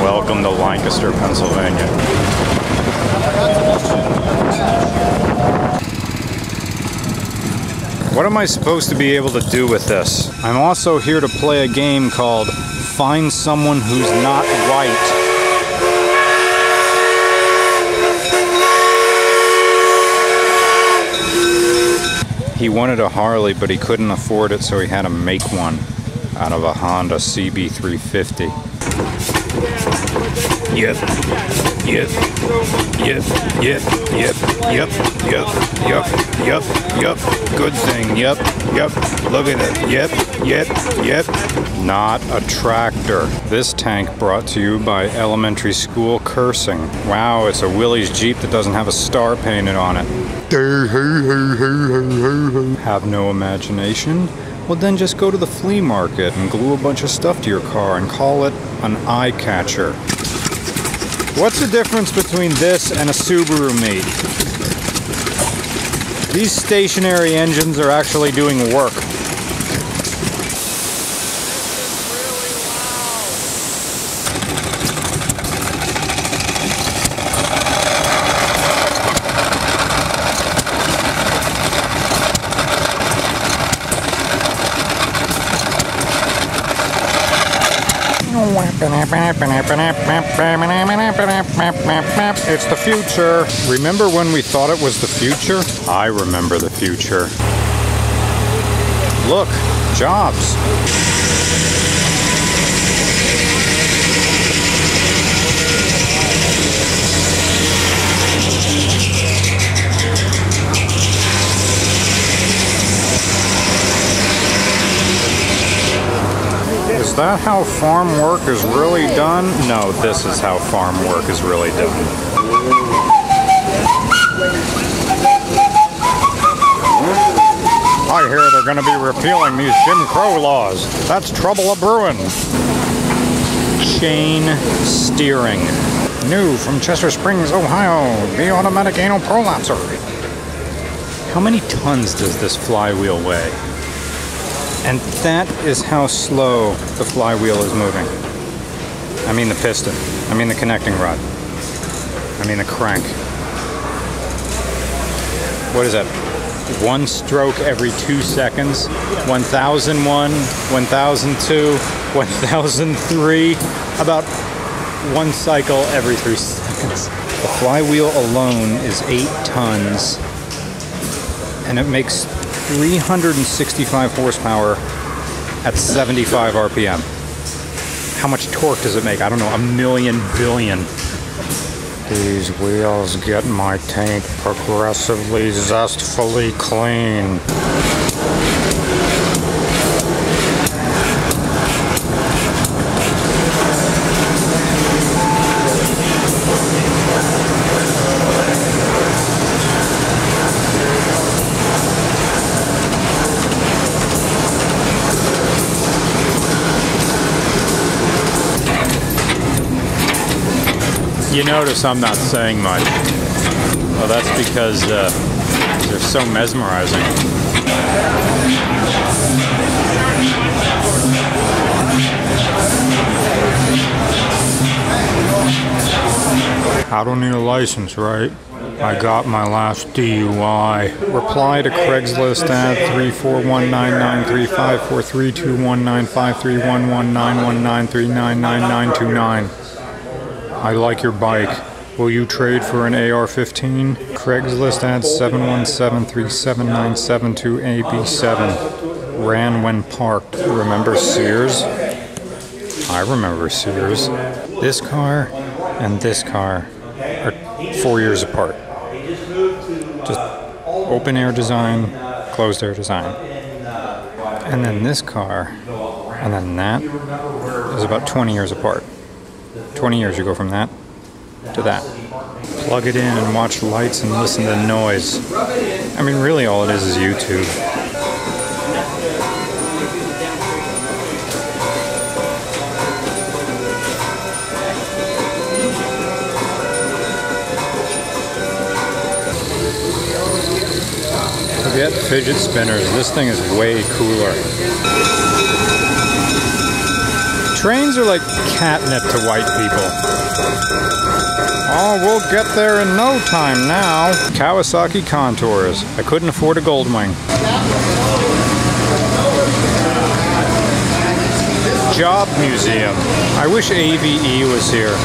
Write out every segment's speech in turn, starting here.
Welcome to Lancaster, Pennsylvania. What am I supposed to be able to do with this? I'm also here to play a game called Find Someone Who's Not White. He wanted a Harley, but he couldn't afford it, so he had to make one out of a Honda CB350. Yep. Yep. Yep. Yep. Yep. Yep. Yep. Yep. Yep. Yep. Good thing. Yep. Yep. Look at it. Yep. Yep. Yep. Not a tractor. This tank brought to you by elementary school cursing. Wow, it's a Willys Jeep that doesn't have a star painted on it. Have no imagination? Well, then just go to the flea market and glue a bunch of stuff to your car and call it an eye catcher. What's the difference between this and a Subaru meat? These stationary engines are actually doing work. It's the future. Remember when we thought it was the future? I remember the future. Look, jobs. Is that how farm work is really done? No, this is how farm work is really done. I hear they're going to be repealing these Jim Crow laws. That's trouble a-brewing. Chain steering. New from Chester Springs, Ohio, the automatic anal prolapser. How many tons does this flywheel weigh? And that is how slow the flywheel is moving. I mean the piston. I mean the connecting rod. I mean the crank. What is that? One stroke every 2 seconds. 1001, 1002, 1003. About one cycle every 3 seconds. The flywheel alone is 8 tons. And it makes 365 horsepower at 75 RPM. How much torque does it make? I don't know, a million billion. These wheels get my tank progressively zestfully clean. You notice I'm not saying much. Well, that's because they're so mesmerizing. I don't need a license, right? I got my last DUI. Reply to Craigslist at 3419935432195311919399929. I like your bike. Will you trade for an AR-15? Craigslist ad 717-37972AB7. Ran when parked. Remember Sears? I remember Sears. This car and this car are 4 years apart. Just open air design, closed air design. And then this car and then that is about 20 years apart. 20 years you go from that to that. Plug it in and watch lights and listen to noise. I mean, really all it is YouTube. Forget fidget spinners, this thing is way cooler. Trains are like catnip to white people. Oh, we'll get there in no time now. Kawasaki Contours. I couldn't afford a Goldwing. Job Museum. I wish AVE was here.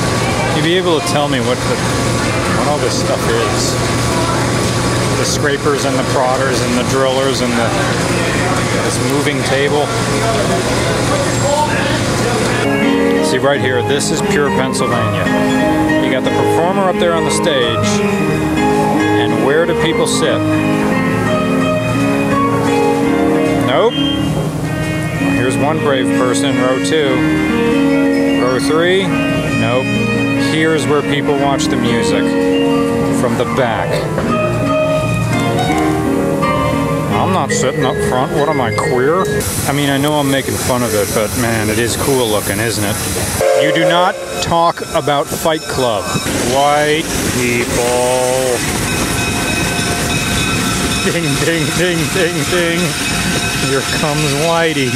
He'd be able to tell me what all this stuff is. The scrapers and the prodders and the drillers and this moving table. See right here, this is pure Pennsylvania. You got the performer up there on the stage, and where do people sit? Nope. Here's one brave person, row 2. Row 3, nope. Here's where people watch the music, from the back. I'm not sitting up front. What am I, queer? I mean, I know I'm making fun of it, but man, it is cool looking, isn't it? You do not talk about Fight Club. White people. Ding, ding, ding, ding, ding. Here comes Whitey.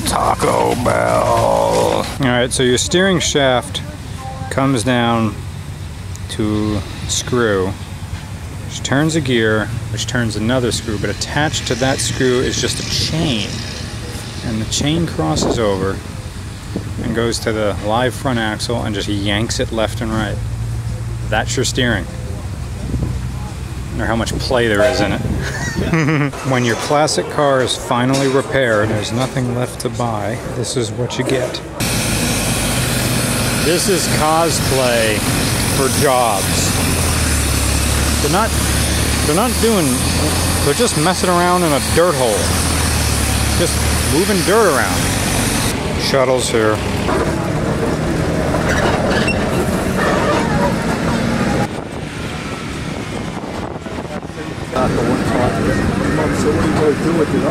Taco Bell. Alright, so your steering shaft comes down to a screw, which turns a gear, which turns another screw, but attached to that screw is just a chain. And the chain crosses over and goes to the live front axle and just yanks it left and right. That's your steering. I wonder how much play there is in it. When your classic car is finally repaired, there's nothing left to buy. This is what you get. This is cosplay for jobs. They're just messing around in a dirt hole. Just moving dirt around. Shuttles here. So what do you do with it?